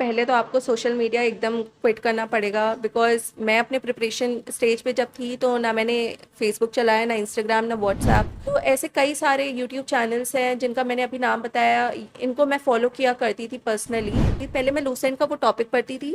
पहले तो आपको सोशल मीडिया एकदम क्विट करना पड़ेगा बिकॉज़ मैं अपने प्रिपरेशन स्टेज पे जब थी तो ना मैंने फेसबुक चलाया, ना इंस्टाग्राम, ना व्हाट्सएप। तो ऐसे कई सारे यूट्यूब चैनल्स हैं जिनका मैंने अभी नाम बताया, इनको मैं फॉलो किया करती थी पर्सनली। पहले मैं लूसेंट का वो टॉपिक पढ़ती थी,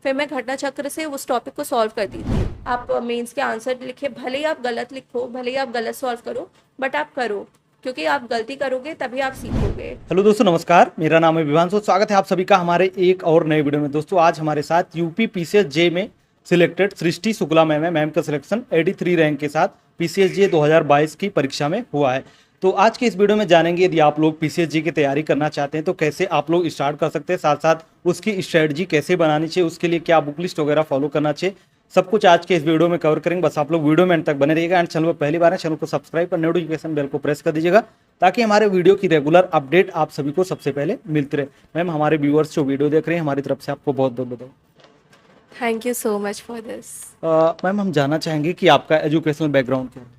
फिर मैं घटना चक्र से उस टॉपिक को सॉल्व करती थी। आप मेंस के आंसर लिखे, भले ही आप गलत लिखो, भले ही आप गलत सॉल्व करो, बट आप करो, क्योंकि आप गलती करोगे तभी आप सीखोगे। हेलो दोस्तों, नमस्कार। मेरा नाम है विभांशु। स्वागत है आप सभी का हमारे एक और नए वीडियो में। दोस्तों, आज हमारे साथ यूपी पीसीएस जे में सिलेक्टेड सृष्टि शुक्ला मैम है। मैम का सिलेक्शन 83 रैंक के साथ पीसीएस जे 2022 की परीक्षा में हुआ है। तो आज के इस वीडियो में जानेंगे, यदि आप लोग पीसीएस जे की तैयारी करना चाहते हैं तो कैसे आप लोग स्टार्ट कर सकते हैं, साथ साथ उसकी स्ट्रेटजी कैसे बनानी चाहिए, उसके लिए क्या बुक लिस्ट वगैरह फॉलो करना चाहिए, सब कुछ आज के इस वीडियो में कवर करेंगे। बस आप लोग वीडियो में अंत तक बने रहिएगा। एंड चैनल पर पहली बार है, चैनल को सब्सक्राइब और नोटिफिकेशन बेल को प्रेस कर दीजिएगा ताकि हमारे वीडियो की रेगुलर अपडेट आप सभी को सबसे पहले मिलती रहे। मैम, हमारे व्यूअर्स जो वीडियो देख रहे हैं, हमारी तरफ से आपको बहुत बहुत बधाई। Thank you so much for this. Ma'am, हम जानना चाहेंगे कि आपका एजुकेशनल बैकग्राउंड क्या है।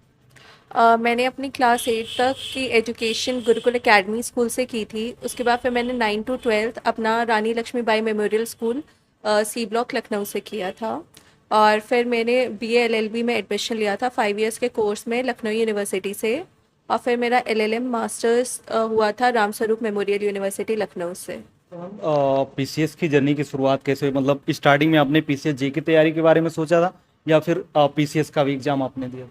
मैंने अपनी क्लास 8 तक की एजुकेशन गुरुकुल एकेडमी स्कूल से की थी। उसके बाद फिर मैंने 9 टू 12 अपना Rani Laxmibai memorial school C block Lucknow से किया था। और फिर मैंने बीए एलएलबी में एडमिशन लिया था 5 इयर्स के कोर्स में लखनऊ यूनिवर्सिटी से। और फिर मेरा एलएलएम मास्टर्स हुआ था रामस्वरूप मेमोरियल यूनिवर्सिटी लखनऊ से। पीसीएस की जर्नी की शुरुआत कैसे हुई? मतलब स्टार्टिंग में आपने पीसीएस जे की तैयारी के बारे में सोचा था या फिर पीसीएस का भी एग्जाम आपने दिया?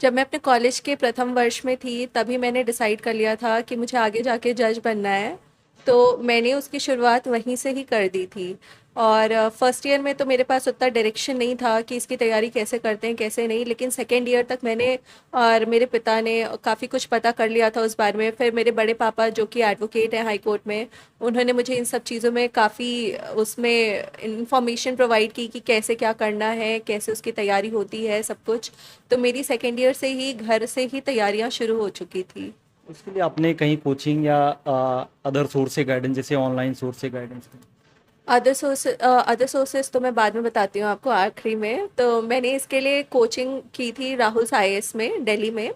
जब मैं अपने कॉलेज के प्रथम वर्ष में थी तभी मैंने डिसाइड कर लिया था कि मुझे आगे जाके जज बनना है। तो मैंने उसकी शुरुआत वहीं से ही कर दी थी। और फर्स्ट ईयर में तो मेरे पास उतना डायरेक्शन नहीं था कि इसकी तैयारी कैसे करते हैं कैसे नहीं, लेकिन सेकेंड ईयर तक मैंने और मेरे पिता ने काफ़ी कुछ पता कर लिया था उस बारे में। फिर मेरे बड़े पापा जो कि एडवोकेट हैं हाई कोर्ट में, उन्होंने मुझे इन सब चीज़ों में काफ़ी उसमें इंफॉर्मेशन प्रोवाइड की कि कैसे क्या करना है, कैसे उसकी तैयारी होती है, सब कुछ। तो मेरी सेकेंड ईयर से ही घर से ही तैयारियां शुरू हो चुकी थी। उसके लिए आपने कहीं कोचिंग या अदर सोर्स से गाइडेंस, जैसे ऑनलाइन सोर्स से गाइडेंस? अदर सोर्सेज तो मैं बाद में बताती हूँ आपको आखिरी में। तो मैंने इसके लिए कोचिंग की थी राहुल आईएएस में दिल्ली में।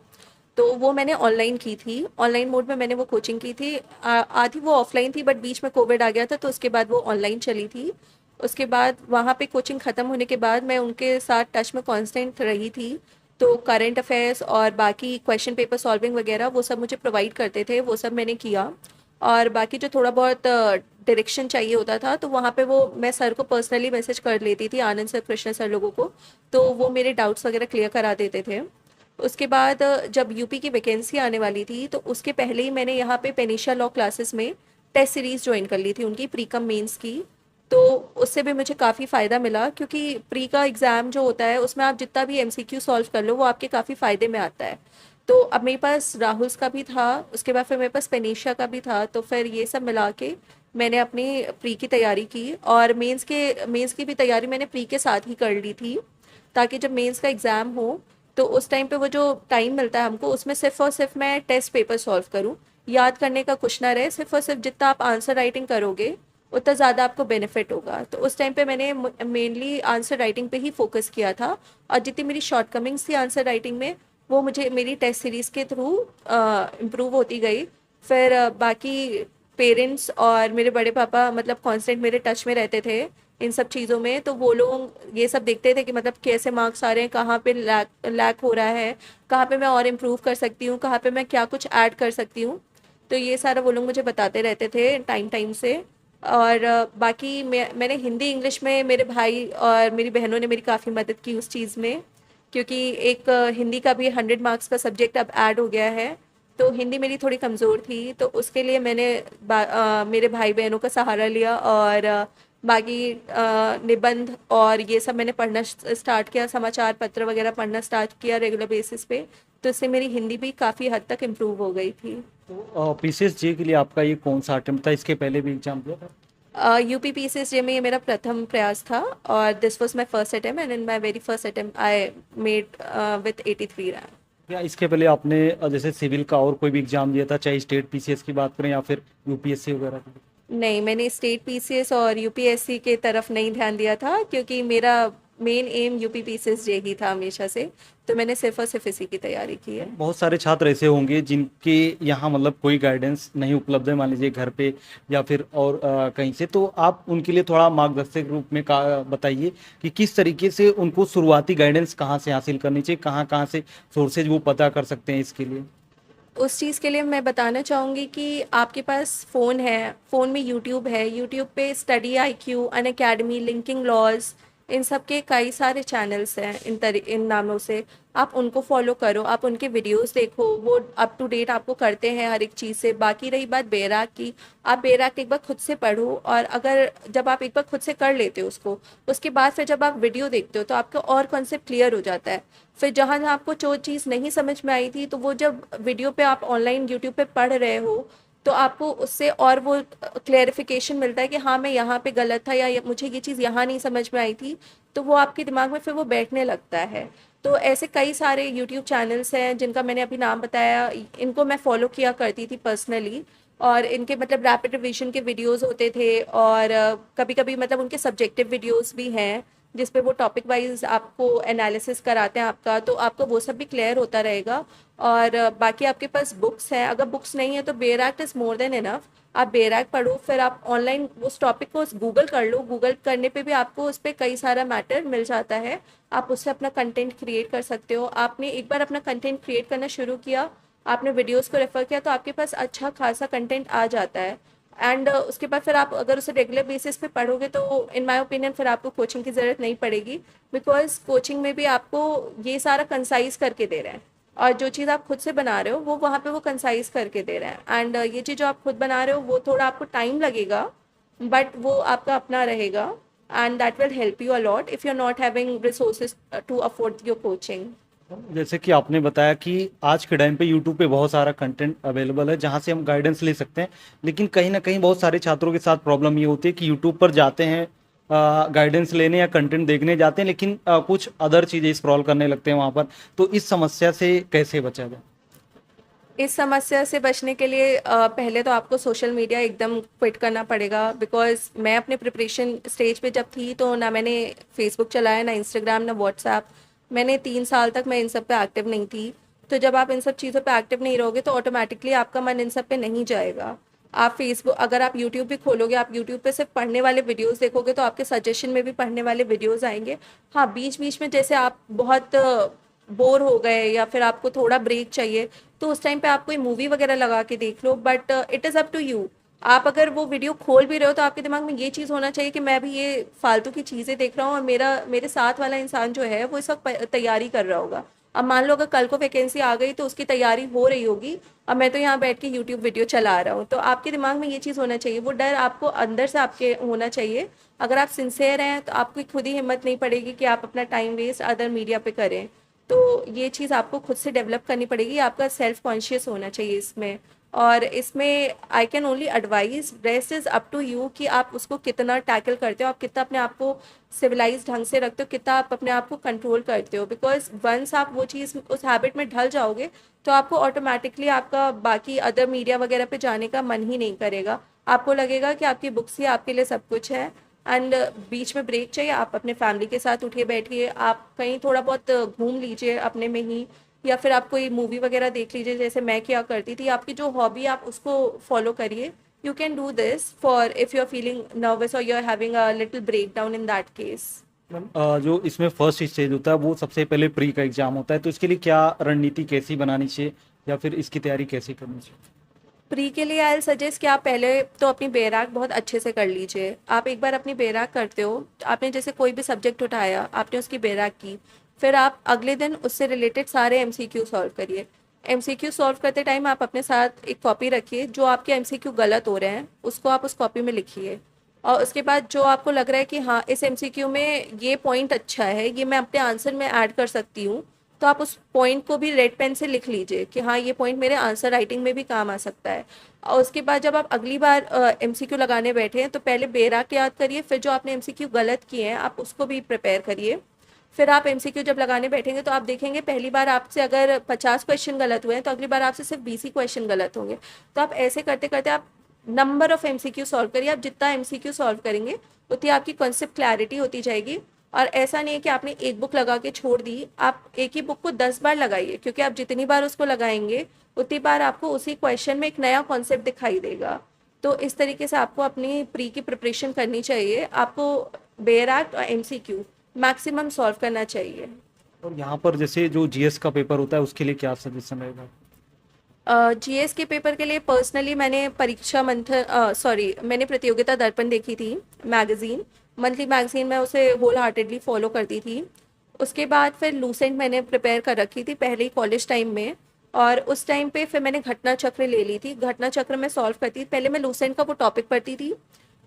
तो वो मैंने ऑनलाइन की थी, ऑनलाइन मोड में मैंने वो कोचिंग की थी। आधी वो ऑफलाइन थी बट बीच में कोविड आ गया था तो उसके बाद वो ऑनलाइन चली थी। उसके बाद वहाँ पे कोचिंग ख़त्म होने के बाद मैं उनके साथ टच में कांस्टेंट रही थी। तो करंट अफेयर्स और बाकी क्वेश्चन पेपर सॉल्विंग वगैरह वो सब मुझे प्रोवाइड करते थे, वो सब मैंने किया। और बाकी जो थोड़ा बहुत डायरेक्शन चाहिए होता था तो वहाँ पे वो मैं सर को पर्सनली मैसेज कर लेती थी, आनंद सर, कृष्ण सर लोगों को। तो वो मेरे डाउट्स वगैरह क्लियर करा देते थे। उसके बाद जब यूपी की वैकेंसी आने वाली थी तो उसके पहले ही मैंने यहाँ पे पेनिशा लॉ क्लासेस में टेस्ट सीरीज़ ज्वाइन कर ली थी उनकी प्री कम मेंस की। तो उससे भी मुझे काफ़ी फ़ायदा मिला क्योंकि प्री का एग्ज़ाम जो होता है उसमें आप जितना भी एमसीक्यू सॉल्व कर लो वो आपके काफ़ी फ़ायदे में आता है। तो अब मेरे पास राहुल्स का भी था, उसके बाद फिर मेरे पास पेनिशा का भी था। तो फिर ये सब मिला के मैंने अपनी प्री की तैयारी की। और मेंस की भी तैयारी मैंने प्री के साथ ही कर ली थी, ताकि जब मेंस का एग्ज़ाम हो तो उस टाइम पे वो जो टाइम मिलता है हमको उसमें सिर्फ और सिर्फ मैं टेस्ट पेपर सॉल्व करूँ, याद करने का कुछ ना रहे। सिर्फ और सिर्फ जितना आप आंसर राइटिंग करोगे उतना ज़्यादा आपको बेनिफिट होगा। तो उस टाइम पे मैंने मेनली आंसर राइटिंग पे ही फोकस किया था। और जितनी मेरी शॉर्टकमिंग्स थी आंसर राइटिंग में वो मुझे मेरी टेस्ट सीरीज़ के थ्रू इम्प्रूव होती गई। फिर बाकी पेरेंट्स और मेरे बड़े पापा मतलब कांस्टेंट मेरे टच में रहते थे इन सब चीज़ों में। तो वो लोग ये सब देखते थे कि मतलब कैसे मार्क्स आ रहे हैं, कहाँ पे लैक हो रहा है, कहाँ पे मैं और इम्प्रूव कर सकती हूँ, कहाँ पे मैं क्या कुछ ऐड कर सकती हूँ। तो ये सारा वो लोग मुझे बताते रहते थे टाइम टाइम से। और बाकी मैंने हिंदी इंग्लिश में मेरे भाई और मेरी बहनों ने मेरी काफ़ी मदद की उस चीज़ में, क्योंकि एक हिंदी का भी 100 मार्क्स का सब्जेक्ट अब ऐड हो गया है। तो हिंदी मेरी थोड़ी कमज़ोर थी तो उसके लिए मैंने मेरे भाई बहनों का सहारा लिया। और बाकी निबंध और ये सब मैंने पढ़ना स्टार्ट किया, समाचार पत्र वगैरह पढ़ना स्टार्ट किया रेगुलर बेसिस पे। तो इससे मेरी हिंदी भी काफ़ी हद तक इम्प्रूव हो गई थी। तो पीसीएस जे के लिए आपका ये कौन सा अटेम्प्ट था? इसके पहले भी एग्जाम दिया था? यूपी पीसीएस में ये मेरा प्रथम प्रयास था और this was my first attempt and in my very first attempt I made with 83 rank. या इसके पहले आपने जैसे सिविल का और कोई भी एग्जाम दिया था, चाहे स्टेट पीसीएस की बात करें या फिर यूपीएससी वगैरह की? नहीं, मैंने स्टेट पीसीएस और यूपीएससी के तरफ नहीं ध्यान दिया था क्योंकि मेरा मेन एम यूपी पीसीएस जे ही था हमेशा से, तो मैंने सिर्फ और सिर्फ इसी की तैयारी की है। बहुत सारे छात्र ऐसे होंगे जिनके यहाँ मतलब कोई गाइडेंस नहीं उपलब्ध है, मान लीजिए घर पे या फिर और कहीं से, तो आप उनके लिए थोड़ा मार्गदर्शक रूप में बताइए कि किस तरीके से उनको शुरुआती गाइडेंस कहाँ से हासिल करनी चाहिए, कहाँ कहाँ से सोर्सेज वो पता कर सकते हैं इसके लिए। उस चीज़ के लिए मैं बताना चाहूँगी कि आपके पास फ़ोन है, फ़ोन में यूट्यूब है, यूट्यूब पे Study IQ, Unacademy, Linking Laws, इन सब के कई सारे चैनल्स हैं इन नामों से। आप उनको फॉलो करो, आप उनके वीडियोस देखो, वो अप टू डेट आपको करते हैं हर एक चीज़ से। बाकी रही बात बेराग की, आप बेराग एक बार खुद से पढ़ो, और अगर जब आप एक बार खुद से कर लेते हो उसको, उसके बाद फिर जब आप वीडियो देखते हो तो आपका और कॉन्सेप्ट क्लियर हो जाता है। फिर जहाँ जहाँ आपको जो चीज़ नहीं समझ में आई थी, तो वो जब वीडियो पे आप ऑनलाइन यूट्यूब पे पढ़ रहे हो, तो आपको उससे और वो क्लेरिफिकेशन मिलता है कि हाँ मैं यहाँ पे गलत था, या मुझे ये चीज़ यहाँ नहीं समझ में आई थी, तो वो आपके दिमाग में फिर वो बैठने लगता है। तो ऐसे कई सारे यूट्यूब चैनल्स हैं जिनका मैंने अभी नाम बताया, इनको मैं फॉलो किया करती थी पर्सनली। और इनके मतलब रैपिड रिवीजन के वीडियोस होते थे, और कभी कभी मतलब उनके सब्जेक्टिव वीडियोस भी हैं जिस पे वो टॉपिक वाइज आपको एनालिसिस कराते हैं आपका, तो आपको वो सब भी क्लियर होता रहेगा। और बाकी आपके पास बुक्स हैं, अगर बुक्स नहीं है तो बेरैक्ट इज़ मोर देन इनफ। आप बेरैक्ट पढ़ो, फिर आप ऑनलाइन उस टॉपिक को गूगल कर लो, गूगल करने पे भी आपको उस पर कई सारा मैटर मिल जाता है। आप उससे अपना कंटेंट क्रिएट कर सकते हो। आपने एक बार अपना कंटेंट क्रिएट करना शुरू किया, आपने वीडियोस को रेफर किया, तो आपके पास अच्छा खासा कंटेंट आ जाता है। एंड उसके बाद फिर आप अगर उसे रेगुलर बेसिस पे पढ़ोगे, तो इन माय ओपिनियन फिर आपको कोचिंग की ज़रूरत नहीं पड़ेगी, बिकॉज कोचिंग में भी आपको ये सारा कंसाइज करके दे रहे हैं, और जो चीज़ आप खुद से बना रहे हो वो वहाँ पे वो कंसाइज करके दे रहे हैं। एंड ये चीज़ जो आप खुद बना रहे हो वो थोड़ा आपको टाइम लगेगा, बट वो आपका अपना रहेगा, and that will help you a lot if you are not having resources to afford your coaching. जैसे कि आपने बताया कि आज के टाइम पे यूट्यूब पे बहुत सारा कंटेंट अवेलेबल है जहाँ से हम गाइडेंस ले सकते हैं, लेकिन कहीं ना कहीं बहुत सारे छात्रों के साथ प्रॉब्लम ये होती है कि यूट्यूब पर जाते हैं गाइडेंस लेने या कंटेंट देखने जाते हैं, लेकिन कुछ अदर चीज़ें स्क्रॉल करने लगते हैं वहाँ पर। तो इस समस्या से कैसे बचा जाए? इस समस्या से बचने के लिए पहले तो आपको सोशल मीडिया एकदम क्विट करना पड़ेगा, बिकॉज मैं अपने प्रिपरेशन स्टेज पे जब थी तो ना मैंने फेसबुक चलाया, ना इंस्टाग्राम, ना व्हाट्सएप। मैंने 3 साल तक मैं इन सब पे एक्टिव नहीं थी। तो जब आप इन सब चीज़ों पे एक्टिव नहीं रहोगे तो ऑटोमेटिकली आपका मन इन सब पे नहीं जाएगा। आप फेसबुक, अगर आप यूट्यूब भी खोलोगे, आप यूट्यूब पे सिर्फ पढ़ने वाले वीडियोस देखोगे, तो आपके सजेशन में भी पढ़ने वाले वीडियोस आएंगे। हाँ, बीच बीच में जैसे आप बहुत बोर हो गए या फिर आपको थोड़ा ब्रेक चाहिए, तो उस टाइम पे आप कोई मूवी वगैरह लगा के देख लो, but it is up to you. आप अगर वो वीडियो खोल भी रहे हो तो आपके दिमाग में ये चीज़ होना चाहिए कि मैं भी ये फालतू की चीज़ें देख रहा हूँ, और मेरे साथ वाला इंसान जो है वो इस वक्त तैयारी कर रहा होगा। अब मान लो अगर कल को वैकेंसी आ गई तो उसकी तैयारी हो रही होगी, और मैं तो यहाँ बैठ के यूट्यूब वीडियो चला रहा हूँ। तो आपके दिमाग में ये चीज़ होना चाहिए, वो डर आपको अंदर से आपके होना चाहिए। अगर आप सिंसेयर हैं तो आपको खुद ही हिम्मत नहीं पड़ेगी कि आप अपना टाइम वेस्ट अदर मीडिया पे करें। तो ये चीज़ आपको खुद से डेवलप करनी पड़ेगी, आपका सेल्फ कॉन्शियस होना चाहिए इसमें। और इसमें I can only advise, rest is up to you कि आप उसको कितना टैकल करते हो, आप कितना अपने आप को सिविलाइज ढंग से रखते हो, कितना आप अपने आप को कंट्रोल करते हो। बिकॉज वंस आप वो चीज़ उस हैबिट में ढल जाओगे, तो आपको ऑटोमेटिकली आपका बाकी अदर मीडिया वगैरह पे जाने का मन ही नहीं करेगा। आपको लगेगा कि आपकी बुक्स ही आपके लिए सब कुछ है। एंड बीच में ब्रेक चाहिए, आप अपने फैमिली के साथ उठिए बैठिए, आप कहीं थोड़ा बहुत घूम लीजिए अपने में ही, या फिर आप कोई मूवी वगैरह देख लीजिए जैसे मैं किया करती थी। आपकी जो हॉबी आप उसको फॉलो करिए। You can do this for if you are feeling nervous और you are having a little breakdown in that case. जो इसमें फर्स्ट स्टेज होता है वो सबसे पहले प्री का एग्जाम होता है, तो इसके लिए क्या रणनीति कैसी बनानी चाहिए या फिर इसकी तैयारी कैसे करनी चाहिए? प्री के लिए आई सजेस्ट कि आप पहले तो अपनी बेराक बहुत अच्छे से कर लीजिए। आप एक बार अपनी बेराक करते हो, आपने जैसे कोई भी सब्जेक्ट उठाया, आपने उसकी बेराक की, फिर आप अगले दिन उससे रिलेटेड सारे एमसीक्यू सॉल्व करिए। एमसीक्यू सॉल्व करते टाइम आप अपने साथ एक कॉपी रखिए, जो आपके एमसीक्यू गलत हो रहे हैं उसको आप उस कॉपी में लिखिए। और उसके बाद जो आपको लग रहा है कि हाँ इस एमसीक्यू में ये पॉइंट अच्छा है, ये मैं अपने आंसर में ऐड कर सकती हूँ, तो आप उस पॉइंट को भी रेड पेन से लिख लीजिए कि हाँ ये पॉइंट मेरे आंसर राइटिंग में भी काम आ सकता है। और उसके बाद जब आप अगली बार एमसीक्यू लगाने बैठे हैं, तो पहले बेराक याद करिए, फिर जो आपने एमसीक्यू गलत किए हैं आप उसको भी प्रिपेयर करिए। फिर आप एमसीक्यू जब लगाने बैठेंगे तो आप देखेंगे पहली बार आपसे अगर 50 क्वेश्चन गलत हुए हैं, तो अगली बार आपसे सिर्फ 20 ही क्वेश्चन गलत होंगे। तो आप ऐसे करते करते आप नंबर ऑफ एमसीक्यू सॉल्व करिए। आप जितना एमसीक्यू सॉल्व करेंगे उतनी आपकी कॉन्सेप्ट क्लैरिटी होती जाएगी, और ऐसा नहीं है कि आपने एक बुक लगा के छोड़ दी, आप एक ही बुक को 10 बार लगाइए, क्योंकि आप जितनी बार उसको लगाएंगे उतनी बार आपको उसी क्वेश्चन में एक नया कॉन्सेप्ट दिखाई देगा। तो इस तरीके से आपको अपनी प्री की प्रिपरेशन करनी चाहिए। आपको बेयर एक्ट और एमसीक्यू मैक्सिमम सॉल्व करना चाहिए। और यहाँ पर जैसे जो जीएस का पेपर होता है उसके लिए क्या सजेशन रहेगा? जीएस के पेपर के लिए पर्सनली मैंने परीक्षा मंथन सॉरी मैंने प्रतियोगिता दर्पण देखी थी, मैगज़ीन, मंथली मैगज़ीन, मैं उसे होल हार्टेडली फॉलो करती थी। उसके बाद फिर लूसेंट मैंने प्रिपेयर कर रखी थी पहले ही कॉलेज टाइम में, और उस टाइम पे फिर मैंने घटना चक्र ले ली थी। घटना चक्र में सॉल्व करती थी, पहले मैं लूसेंट का वो टॉपिक पढ़ती थी,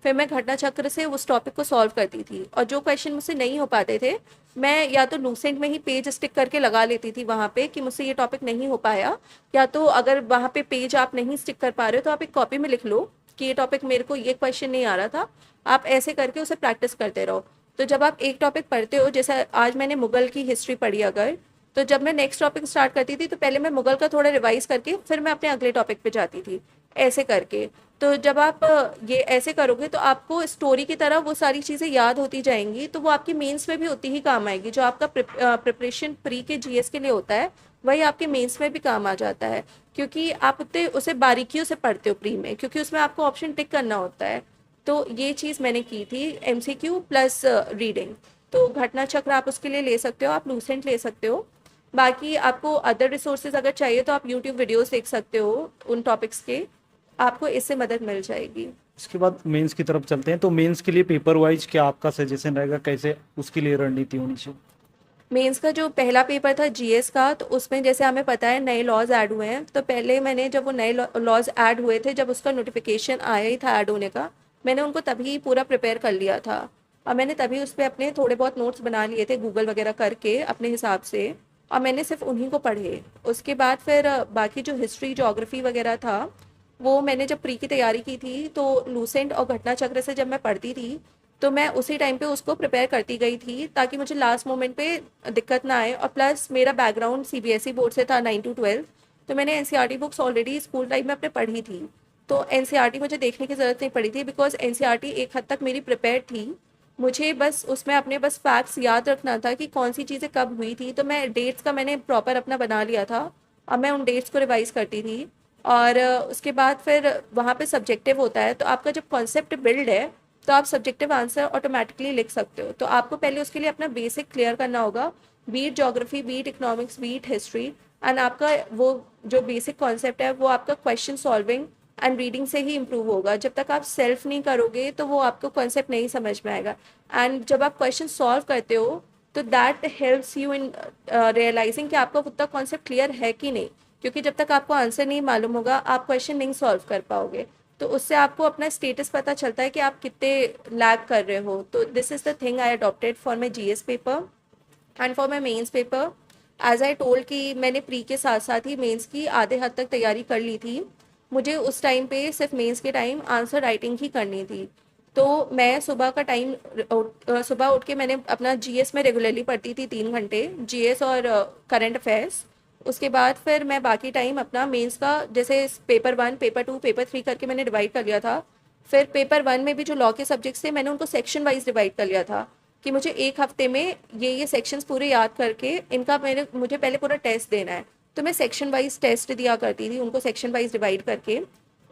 फिर मैं घटना चक्र से उस टॉपिक को सॉल्व करती थी। और जो क्वेश्चन मुझसे नहीं हो पाते थे, मैं या तो लूसेंट में ही पेज स्टिक करके लगा लेती थी वहाँ पे कि मुझसे ये टॉपिक नहीं हो पाया, या तो अगर वहाँ पे पेज आप नहीं स्टिक कर पा रहे हो तो आप एक कॉपी में लिख लो कि ये टॉपिक मेरे को ये क्वेश्चन नहीं आ रहा था। आप ऐसे करके उसे प्रैक्टिस करते रहो। तो जब आप एक टॉपिक पढ़ते हो, जैसे आज मैंने मुगल की हिस्ट्री पढ़ी अगर, तो जब मैं नेक्स्ट टॉपिक स्टार्ट करती थी तो पहले मैं मुगल का थोड़ा रिवाइज करके फिर मैं अपने अगले टॉपिक पे जाती थी, ऐसे करके। तो जब आप ये ऐसे करोगे तो आपको स्टोरी की तरह वो सारी चीज़ें याद होती जाएंगी, तो वो आपकी मेंस में भी उतनी ही काम आएगी। जो आपका प्रिपरेशन प्री के जीएस के लिए होता है वही आपके मेंस में भी काम आ जाता है, क्योंकि आप उतने उसे बारीकियों से पढ़ते हो प्री में, क्योंकि उसमें आपको ऑप्शन टिक करना होता है। तो ये चीज़ मैंने की थी, एमसीक्यू प्लस रीडिंग। तो घटना चक्र आप उसके लिए ले सकते हो, आप लूसेंट ले सकते हो। बाकी आपको अदर रिसोर्सेज अगर चाहिए तो आप यूट्यूब वीडियोस देख सकते हो उन टॉपिक्स के, आपको इससे मदद मिल जाएगी। इसके बाद मेंस की तरफ चलते हैं, तो मेंस के लिए पेपर वाइज क्या आपका सजेशन रहेगा, कैसे उसके लिए रणनीति होनी चाहिए? मेंस का जो पहला पेपर था जीएस का, तो उसमें जैसे हमें पता है नए लॉज ऐड हुए हैं, तो पहले मैंने जब वो नए लॉज ऐड हुए थे, जब उसका नोटिफिकेशन आया ही था ऐड होने का, मैंने उनको तभी पूरा प्रिपेयर कर लिया था। और मैंने तभी उस पर अपने थोड़े बहुत नोट्स बना लिए थे गूगल वगैरह करके अपने हिसाब से, और मैंने सिर्फ उन्हीं को पढ़े। उसके बाद फिर बाकी जो हिस्ट्री जोग्राफी वगैरह था, वो मैंने जब प्री की तैयारी की थी तो लूसेंट और घटना चक्र से जब मैं पढ़ती थी तो मैं उसी टाइम पे उसको प्रिपेयर करती गई थी, ताकि मुझे लास्ट मोमेंट पे दिक्कत ना आए। और प्लस मेरा बैकग्राउंड सीबीएसई बोर्ड से था 9 to 12, तो मैंने NCERT books already school time में अपने पढ़ी थी। तो एनसीईआरटी मुझे देखने की ज़रूरत नहीं पड़ी थी, बिकॉज एनसीईआरटी एक हद तक मेरी प्रिपेयर थी। मुझे बस उसमें अपने बस फैक्ट्स याद रखना था कि कौन सी चीज़ें कब हुई थी, तो मैं डेट्स का मैंने प्रॉपर अपना बना लिया था। अब मैं उन डेट्स को रिवाइज करती थी। और उसके बाद फिर वहाँ पे सब्जेक्टिव होता है, तो आपका जब कॉन्सेप्ट बिल्ड है तो आप सब्जेक्टिव आंसर ऑटोमेटिकली लिख सकते हो। तो आपको पहले उसके लिए अपना बेसिक क्लियर करना होगा, be it geography, be it economics, be it history. And आपका वो जो बेसिक कॉन्सेप्ट है वो आपका क्वेश्चन सॉल्विंग एंड रीडिंग से ही इम्प्रूव होगा। जब तक आप सेल्फ नहीं करोगे तो वो आपको कॉन्सेप्ट नहीं समझ में आएगा। एंड जब आप क्वेश्चन सॉल्व करते हो तो that helps you in realising कि आपका उतना कॉन्सेप्ट क्लियर है कि नहीं, क्योंकि जब तक आपको आंसर नहीं मालूम होगा आप क्वेश्चन नहीं सॉल्व कर पाओगे। तो उससे आपको अपना स्टेटस पता चलता है कि आप कितने लैग कर रहे हो। तो this is the thing I adopted for my GS paper and for my mains paper. As I told कि मैंने प्री के साथ साथ ही मेंस की आधे हद तक तैयारी कर ली थी। मुझे उस टाइम पे सिर्फ मेंस के टाइम आंसर राइटिंग ही करनी थी। तो मैं सुबह का टाइम सुबह उठ के मैंने अपना जीएस में रेगुलरली पढ़ती थी 3 घंटे, जीएस और करंट अफेयर्स। उसके बाद फिर मैं बाकी टाइम अपना मेंस का, जैसे पेपर 1, पेपर 2, पेपर 3 करके मैंने डिवाइड कर लिया था। फिर पेपर 1 में भी जो लॉ के सब्जेक्ट्स थे मैंने उनको सेक्शन वाइज डिवाइड कर लिया था, कि मुझे एक हफ्ते में ये सेक्शंस पूरे याद करके इनका मुझे पहले पूरा टेस्ट देना है। तो मैं सेक्शन वाइज टेस्ट दिया करती थी उनको, सेक्शन वाइज डिवाइड करके।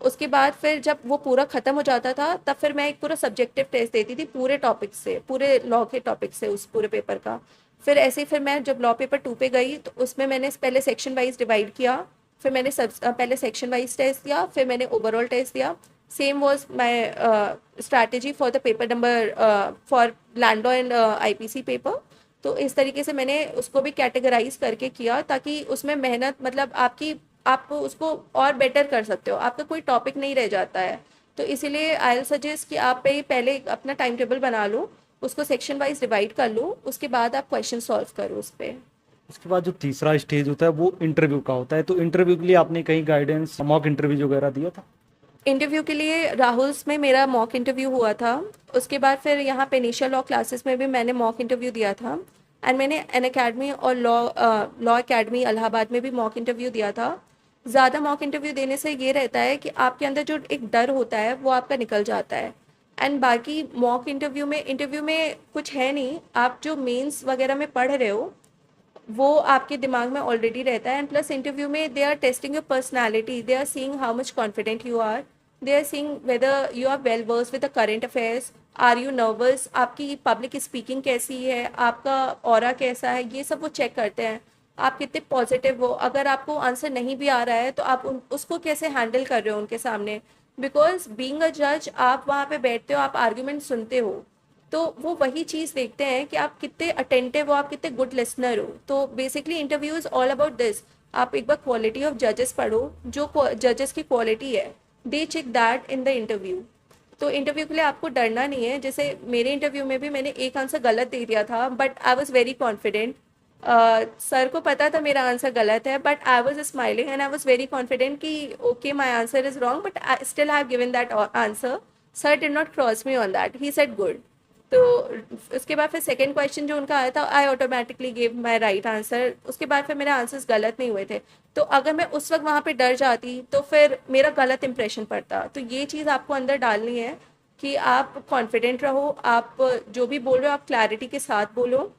उसके बाद फिर जब वो पूरा ख़त्म हो जाता था तब फिर मैं एक पूरा सब्जेक्टिव टेस्ट देती थी पूरे टॉपिक से, पूरे लॉ के टॉपिक से, उस पूरे पेपर का। फिर ऐसे ही फिर मैं जब लॉ पेपर 2 पे गई तो उसमें मैंने पहले सेक्शन वाइज डिवाइड किया, फिर मैंने पहले सेक्शन वाइज टेस्ट दिया, फिर मैंने ओवरऑल टेस्ट दिया। Same was my strategy for the paper number for land law and IPC paper. तो इस तरीके से मैंने उसको भी कैटेगराइज करके किया, ताकि उसमें मेहनत मतलब आप उसको और बेटर कर सकते हो, आपका कोई टॉपिक नहीं रह जाता है। तो इसीलिए आई विल सजेस्ट कि आप पहले अपना टाइम टेबल बना लो, उसको सेक्शन वाइज डिवाइड कर लो, उसके बाद आप क्वेश्चन सॉल्व करो उस पर। उसके बाद जो तीसरा स्टेज होता है वो इंटरव्यू का होता है, तो इंटरव्यू के लिए आपने कहीं गाइडेंस, मॉक इंटरव्यू वगैरह दिया था? इंटरव्यू के लिए राहुल्स में मेरा मॉक इंटरव्यू हुआ था। उसके बाद फिर यहाँ पेनिशिया लॉ क्लासेस में भी मैंने मॉक इंटरव्यू दिया था। एंड मैंने एन अकेडमी और लॉ अकेडमी इलाहाबाद में भी मॉक इंटरव्यू दिया था। ज़्यादा मॉक इंटरव्यू देने से ये रहता है कि आपके अंदर जो एक डर होता है वो आपका निकल जाता है। एंड बाकी मॉक इंटरव्यू में कुछ है नहीं, आप जो मेंस वगैरह में पढ़ रहे हो वो आपके दिमाग में ऑलरेडी रहता है। एंड प्लस इंटरव्यू में they are testing your personality, they are seeing how much confident you are, they are seeing whether you are well versed with the current affairs, are you nervous, आपकी public speaking कैसी है, आपका aura कैसा है, ये सब वो check करते हैं। आप कितने पॉजिटिव हो, अगर आपको आंसर नहीं भी आ रहा है तो आप उसको कैसे हैंडल कर रहे हो उनके सामने। बिकॉज बीइंग अ जज आप वहाँ पे बैठते हो, आप आर्ग्यूमेंट सुनते हो, तो वो वही चीज़ देखते हैं कि आप कितने अटेंटिव हो, आप कितने गुड लिसनर हो। तो basically interview is all about this. आप एक बार क्वालिटी ऑफ जजेस पढ़ो, जो जजेस की क्वालिटी है they check that in the interview. तो इंटरव्यू के लिए आपको डरना नहीं है। जैसे मेरे इंटरव्यू में भी मैंने एक आंसर गलत दे दिया था, but I was very confident. Sir को पता था मेरा आंसर गलत है, but I was smiling and I was very confident कि okay my answer is wrong, but I still have given that answer. Sir did not cross me on that, he said good. तो उसके बाद फिर second question जो उनका आया था, I automatically give my right answer. उसके बाद फिर मेरे आंसर्स गलत नहीं हुए थे। तो अगर मैं उस वक्त वहाँ पे डर जाती तो फिर मेरा गलत इंप्रेशन पड़ता। तो ये चीज़ आपको अंदर डालनी है कि आप कॉन्फिडेंट रहो, आप जो भी बोल रहे हो आप क्लैरिटी के साथ बोलो।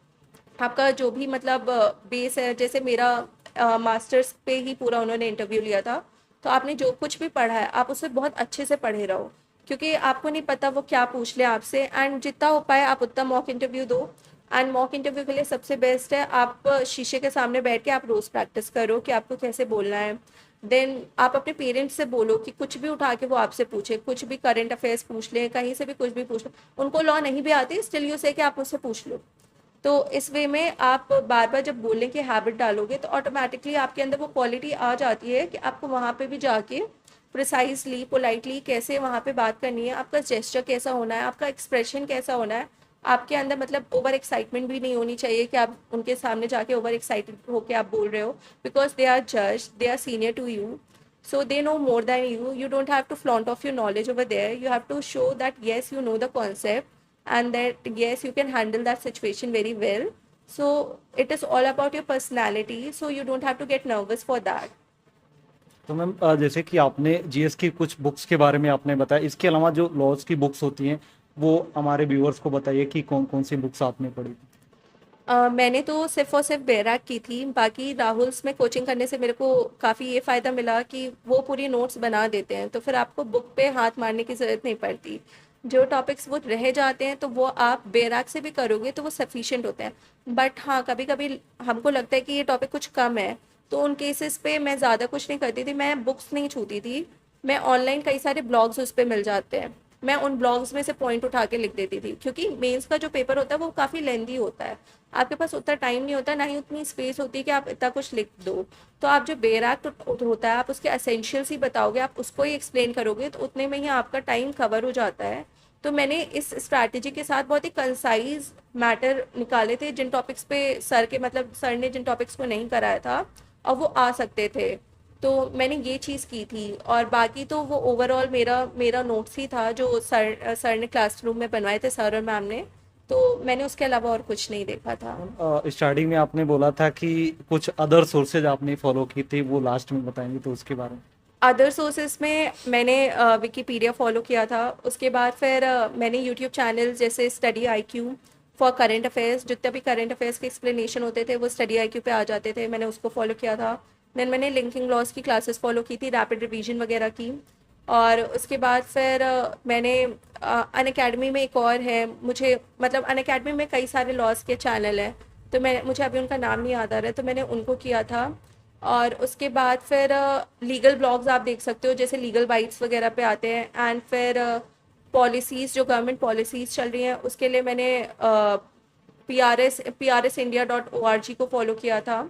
आपका जो भी मतलब बेस है, जैसे मेरा मास्टर्स पे ही पूरा उन्होंने इंटरव्यू लिया था, तो आपने जो कुछ भी पढ़ा है आप उसे बहुत अच्छे से पढ़े रहो, क्योंकि आपको नहीं पता वो क्या पूछ ले आपसे। एंड जितना हो पाए आप उतना मॉक इंटरव्यू दो। एंड मॉक इंटरव्यू के लिए सबसे बेस्ट है आप शीशे के सामने बैठ के आप रोज़ प्रैक्टिस करो कि आपको कैसे बोलना है। देन आप अपने पेरेंट्स से बोलो कि कुछ भी उठा के वो आपसे पूछे, कुछ भी करंट अफेयर्स पूछ लें, कहीं से भी कुछ भी पूछ लो। उनको लॉ नहीं भी आती, स्टिल यू से कि आप मुझसे पूछ लो। तो इस वे में आप बार बार जब बोलने की हैबिट डालोगे तो ऑटोमेटिकली आपके अंदर वो क्वालिटी आ जाती है कि आपको वहाँ पे भी जाके प्रिसाइजली पोलाइटली कैसे वहाँ पे बात करनी है, आपका जेस्चर कैसा होना है, आपका एक्सप्रेशन कैसा होना है। आपके अंदर मतलब ओवर एक्साइटमेंट भी नहीं होनी चाहिए कि आप उनके सामने जाके ओवर एक्साइटेड होके आप बोल रहे हो, बिकॉज दे आर जज, they are senior to you, so they know more than you don't have to flaunt off your knowledge over there, you have to show that yes you know the concept and that yes you can handle that situation very well. So it is all about your personality, so you don't have to get nervous for that. तो ma'am जैसे कि आपने GS की कुछ books के बारे में आपने बताया, इसके अलावा जो लॉज की बुक्स होती हैं वो हमारे व्यूअर्स को बताइए कि कौन कौन सी बुक्स आपने पढ़ी थी। मैंने तो सिर्फ और सिर्फ बैराक की थी। बाकी राहुल्स में कोचिंग करने से मेरे को काफ़ी ये फ़ायदा मिला कि वो पूरी नोट्स बना देते हैं, तो फिर आपको बुक पे हाथ मारने की ज़रूरत नहीं पड़ती। जो टॉपिक्स वो रह जाते हैं तो वो आप बैराक से भी करोगे तो वो सफिशिएंट होते हैं। बट हाँ, कभी कभी हमको लगता है कि ये टॉपिक कुछ कम है, तो उन केसेस पे मैं ज़्यादा कुछ नहीं करती थी, मैं बुक्स नहीं छूती थी। मैं ऑनलाइन कई सारे ब्लॉग्स उस पर मिल जाते हैं, मैं उन ब्लॉग्स में से पॉइंट उठा के लिख देती थी, क्योंकि मेंस का जो पेपर होता है वो काफ़ी लेंदी होता है। आपके पास उतना टाइम नहीं होता, ना ही उतनी स्पेस होती है कि आप इतना कुछ लिख दो। तो आप जो बेराक होता है आप उसके एसेंशियल्स ही बताओगे, आप उसको ही एक्सप्लेन करोगे, तो उतने में ही आपका टाइम कवर हो जाता है। तो मैंने इस स्ट्रैटेजी के साथ बहुत ही कंसाइज मैटर निकाले थे, जिन टॉपिक्स पे सर के मतलब सर ने जिन टॉपिक्स को नहीं कराया था और वो आ सकते थे, तो मैंने ये चीज़ की थी। और बाकी तो वो ओवरऑल मेरा मेरा नोट्स ही था जो सर ने क्लासरूम में बनवाए थे, सर और मैम ने। तो मैंने उसके अलावा और कुछ नहीं देखा था। स्टार्टिंग में आपने बोला था कि कुछ अदर सोर्सेज आपने फॉलो की थी, वो लास्ट में बताएंगे तो उसके बारे में। अदर सोर्सेज में मैंने विकीपीडिया फॉलो किया था। उसके बाद फिर मैंने यूट्यूब चैनल जैसे study IQ for current affairs, जितने भी करंट अफेयर्स के एक्सप्लेनेशन होते थे वो स्टडी आईक्यू पे आ जाते थे, मैंने उसको फॉलो किया था। देन मैंने लिंकिंग लॉस की क्लासेस फॉलो की थी, रैपिड रिवीजन वगैरह की। और उसके बाद फिर मैंने अन अकेडमी में एक और है, मुझे मतलब अन अकेडमी में कई सारे लॉस के चैनल हैं, तो मैं मुझे अभी उनका नाम नहीं याद आ रहा है, तो मैंने उनको किया था। और उसके बाद फिर लीगल ब्लॉग्स आप देख सकते हो, जैसे लीगल बाइट्स वगैरह पे आते हैं। एंड फिर पॉलिसीज़, जो गवर्नमेंट पॉलिसीज़ चल रही हैं उसके लिए मैंने PRSindia.org को फॉलो किया था।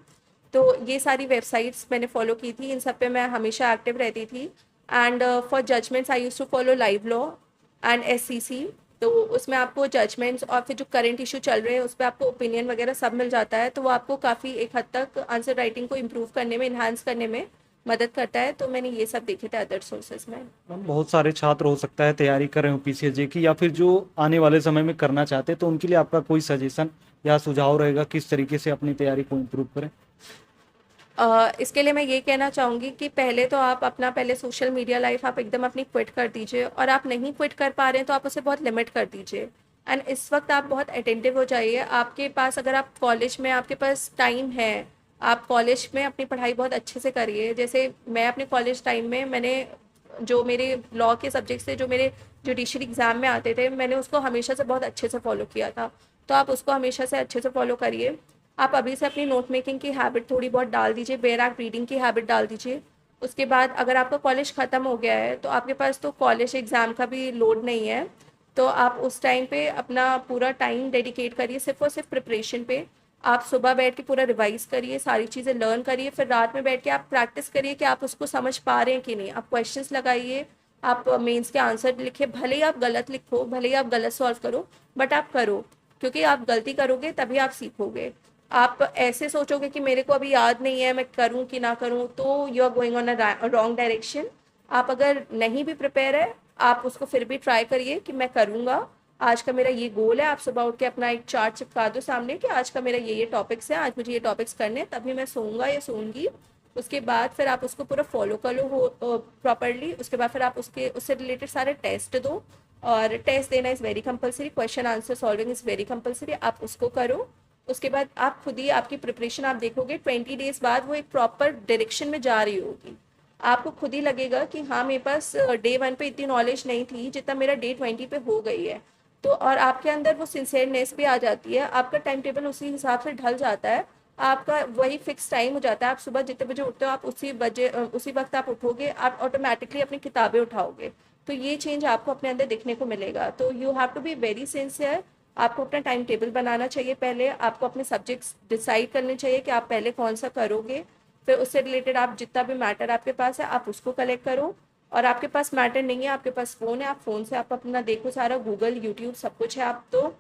तो ये सारी वेबसाइट्स मैंने फॉलो की थी, इन सब पे मैं हमेशा एक्टिव रहती थी। And for judgments I use to follow Live Law and SCC। तो उसमें आपको जजमेंट्स और फिर जो करंट इशू चल रहे हैं उस पर आपको ओपिनियन वगैरह सब मिल जाता है, तो वो आपको काफ़ी एक हद तक आंसर राइटिंग को इम्प्रूव करने में, इन्हांस करने में मदद करता है। तो मैंने ये सब देखे थे अदर सोर्सेज में। मैम बहुत सारे छात्र हो सकता है तैयारी कर रहे हो पीसीएसजे की, या फिर जो आने वाले समय में करना चाहते हैं, तो उनके लिए आपका कोई सजेशन या सुझाव रहेगा किस तरीके से अपनी तैयारी को इम्प्रूव करें। इसके लिए मैं ये कहना चाहूँगी कि पहले तो आप अपना पहले सोशल मीडिया लाइफ आप एकदम अपनी क्विट कर दीजिए, और आप नहीं क्विट कर पा रहे हैं तो आप उसे बहुत लिमिट कर दीजिए। एंड इस वक्त आप बहुत अटेंटिव हो जाइए। आपके पास, अगर आप कॉलेज में आपके पास टाइम है, आप कॉलेज में अपनी पढ़ाई बहुत अच्छे से करिए। जैसे मैं अपने कॉलेज टाइम में मैंने जो मेरे लॉ के सब्जेक्ट्स थे, जो मेरे जुडिशरी एग्ज़ाम में आते थे, मैंने उसको हमेशा से बहुत अच्छे से फॉलो किया था। तो आप उसको हमेशा से अच्छे से फॉलो करिए। आप अभी से अपनी नोट मेकिंग की हैबिट थोड़ी बहुत डाल दीजिए, बेयर आर्ट रीडिंग की हैबिट डाल दीजिए। उसके बाद अगर आपका कॉलेज ख़त्म हो गया है तो आपके पास तो कॉलेज एग्ज़ाम का भी लोड नहीं है, तो आप उस टाइम पे अपना पूरा टाइम डेडिकेट करिए सिर्फ और सिर्फ प्रिपरेशन पे। आप सुबह बैठ के पूरा रिवाइज करिए, सारी चीज़ें लर्न करिए, फिर रात में बैठ के आप प्रैक्टिस करिए कि आप उसको समझ पा रहे हैं कि नहीं। आप क्वेश्चंस लगाइए, आप मेंस के आंसर लिखिए, भले ही आप गलत लिखो, भले ही आप गलत सॉल्व करो, बट आप करो, क्योंकि आप गलती करोगे तभी आप सीखोगे। आप ऐसे सोचोगे कि मेरे को अभी याद नहीं है, मैं करूं कि ना करूं, तो you are going on a wrong direction. आप अगर नहीं भी प्रिपेयर है, आप उसको फिर भी ट्राई करिए कि मैं करूंगा, आज का मेरा ये गोल है। आप सुबह उठ के अपना एक चार्ट चिपका दो सामने कि आज का मेरा ये टॉपिक्स है, आज मुझे ये टॉपिक्स करने हैं, तभी मैं सोऊंगा या सोऊंगी। उसके बाद फिर आप उसको पूरा फॉलो कर लो हो प्रॉपरली। उसके बाद फिर आप उससे रिलेटेड सारे टेस्ट दो, और टेस्ट देना is very compulsory, question answer solving is very compulsory, आप उसको करो। उसके बाद आप खुद ही आपकी प्रिपरेशन आप देखोगे 20 डेज बाद वो एक प्रॉपर डायरेक्शन में जा रही होगी। आपको खुद ही लगेगा कि हाँ, मेरे पास डे 1 पे इतनी नॉलेज नहीं थी जितना मेरा डे 20 पे हो गई है। तो और आपके अंदर वो सिंसियरनेस भी आ जाती है, आपका टाइम टेबल उसी हिसाब से ढल जाता है, आपका वही फिक्स टाइम हो जाता है। आप सुबह जितने बजे उठते हो आप उसी वक्त आप उठोगे, आप ऑटोमेटिकली अपनी किताबें उठाओगे। तो ये चेंज आपको अपने अंदर देखने को मिलेगा। तो you have to be very sincere. आपको अपना टाइम टेबल बनाना चाहिए, पहले आपको अपने सब्जेक्ट्स डिसाइड करने चाहिए कि आप पहले कौन सा करोगे। फिर उससे रिलेटेड आप जितना भी मैटर आपके पास है आप उसको कलेक्ट करो। और आपके पास मैटर नहीं है, आपके पास फ़ोन है, आप फ़ोन से आप अपना देखो, सारा गूगल यूट्यूब सब कुछ है आप तो।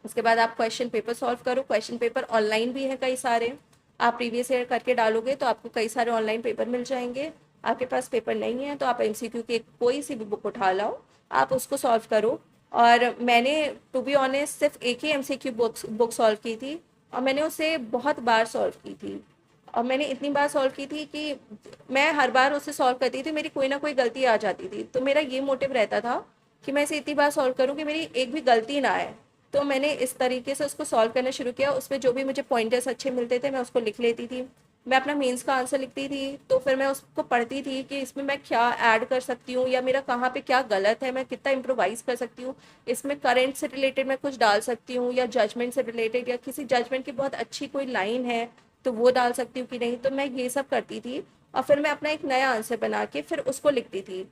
उसके बाद आप क्वेश्चन पेपर सॉल्व करो। क्वेश्चन पेपर ऑनलाइन भी है कई सारे, आप प्रीवियस ईयर करके डालोगे तो आपको कई सारे ऑनलाइन पेपर मिल जाएंगे। आपके पास पेपर नहीं है तो आप एमसीक्यू की कोई सी भी बुक उठा लाओ, आप उसको सॉल्व करो। और मैंने टू बी ऑनेस्ट सिर्फ एक ही एमसीक्यू बुक सॉल्व की थी, और मैंने उसे बहुत बार सॉल्व की थी। और मैंने इतनी बार सॉल्व की थी कि मैं हर बार उसे सॉल्व करती थी, मेरी कोई ना कोई गलती आ जाती थी। तो मेरा ये मोटिव रहता था कि मैं इसे इतनी बार सॉल्व करूँ कि मेरी एक भी गलती ना आए। तो मैंने इस तरीके से उसको सॉल्व करना शुरू किया। उसमें जो भी मुझे पॉइंटर्स अच्छे मिलते थे मैं उसको लिख लेती थी। मैं अपना मेंस का आंसर लिखती थी तो फिर मैं उसको पढ़ती थी कि इसमें मैं क्या ऐड कर सकती हूँ, या मेरा कहाँ पे क्या गलत है, मैं कितना इम्प्रोवाइज़ कर सकती हूँ, इसमें करंट से रिलेटेड मैं कुछ डाल सकती हूँ, या जजमेंट से रिलेटेड, या किसी जजमेंट की बहुत अच्छी कोई लाइन है तो वो डाल सकती हूँ कि नहीं। तो मैं ये सब करती थी, और फिर मैं अपना एक नया आंसर बना के फिर उसको लिखती थी।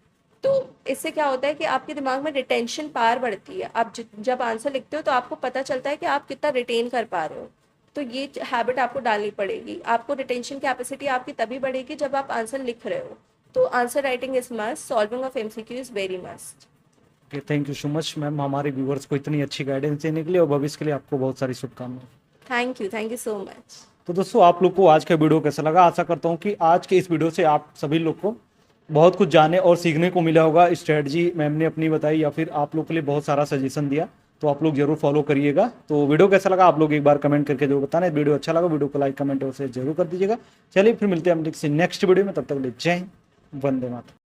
तो इससे क्या होता है कि आपके दिमाग में रिटेंशन पावर बढ़ती है। आप जब आंसर लिखते हो तो आपको पता चलता है कि आप कितना रिटेन कर पा रहे हो। तो ये हैबिट आपको डालनी पड़ेगी। आपको रिटेंशन कैपेसिटी आपकी तभी बढ़ेगी जब आप आंसर लिख रहे हो। तो answer writing is must, solving of MCQ is very must. Okay, thank you so much ma'am हमारे व्यूवर्स को इतनी अच्छी गाइडेंस देने के लिए, और भविष्य के लिए आपको बहुत सारी शुभकामनाएं। Thank you so much. तो दोस्तों, आप लोग को आज का वीडियो कैसा लगा? आशा करता हूँ कि आज के इस वीडियो से आप सभी लोग को बहुत कुछ जाने और सीखने को मिला होगा। स्ट्रेटजी मैम ने अपनी बताई, या फिर आप लोग के लिए बहुत सारा सजेशन दिया, तो आप लोग जरूर फॉलो करिएगा। तो वीडियो कैसा लगा आप लोग एक बार कमेंट करके जरूर बताना। वीडियो अच्छा लगा वीडियो को लाइक कमेंट और शेयर जरूर कर दीजिएगा। चलिए फिर मिलते हैं हम नेक्स्ट वीडियो में, तब तक ले जय हिंद, वंदे मातरम।